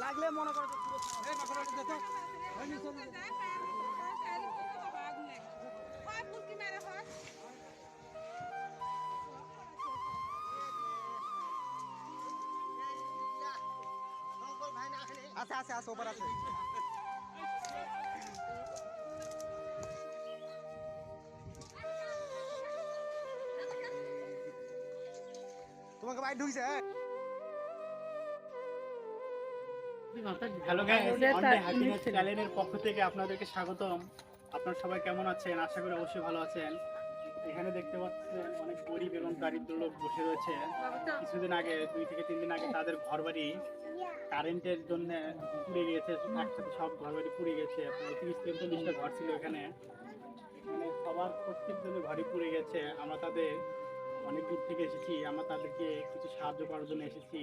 লাগলে মনে করো আছে আছে আছে ওপর আছে। তোমাকে বাইরে ঢুকছে। Hello guys, on day happiness চ্যানেলের পক্ষ থেকে আপনাদেরকে স্বাগতম। আপনারা সবাই কেমন আছেন? আশা করি অবশ্যই ভালো আছেন। এখানে দেখতে পাচ্ছেন অনেক গরিব এবং দারিদ্র লোক বসে রয়েছে। কিছুদিন আগে 2 থেকে 3 দিন আগে তাদের ঘরবাড়ি কারেন্টের জন্য পুড়ে গিয়েছে। একসাথে সব ঘরবাড়ি পুড়ে গেছে। প্রায় 30-40টা ঘর ছিল এখানে। এখানে সবার প্রত্যেকজনের ঘরই পুড়ে গেছে। আমরা তাদের অনেক দূর থেকে এসেছি, আমরা তাদেরকে কিছু সাহায্য করার জন্য এসেছি।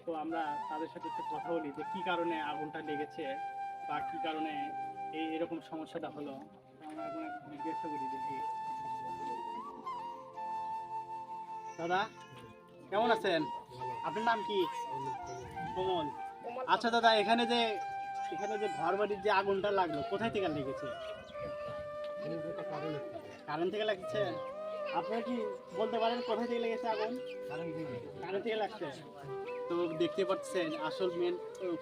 তো আমরা তাদের সাথে একটু কথা বলি যে কী কারণে আগুনটা লেগেছে বা কী কারণে এরকম সমস্যাটা হলো। তো আমরা এখন একটু জিজ্ঞাসা করি দেখি। দাদা কেমন আছেন? আপনার নাম কি? কোমল। আচ্ছা দাদা, এখানে যে ঘর বাড়ির যে আগুনটা লাগলো কোথায় থেকে লেগেছে? কারেন্ট থেকে লাগছে। আপনারা কি বলতে পারেন কোথায় থেকে লেগেছে আগুন? কারেন্ট থেকে লাগছে। তো দেখতে পাচ্ছেন আসল মেন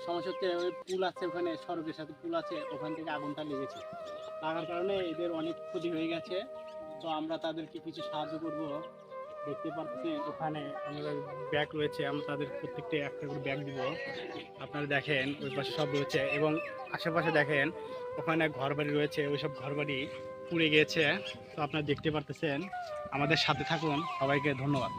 সমস্যা হচ্ছে ওই পুল আছে, ওখানে সড়কের সাথে পুল আছে, ওখান থেকে আগুনটা লেগেছে। লাগার কারণে এদের অনেক ক্ষতি হয়ে গেছে। তো আমরা তাদেরকে কিছু সাহায্য করব। দেখতে পাচ্ছেন ওখানে আমাদের ব্যাগ রয়েছে, আমরা তাদের প্রত্যেকটা একটা করে ব্যাগ দিব। আপনারা দেখেন ওই পাশে সব রয়েছে এবং আশেপাশে দেখেন ওখানে ঘরবাড়ি রয়েছে, ওই সব ঘরবাড়ি পুড়ে গিয়েছে। তো আপনারা দেখতে পারতেছেন। আমাদের সাথে থাকুন। সবাইকে ধন্যবাদ।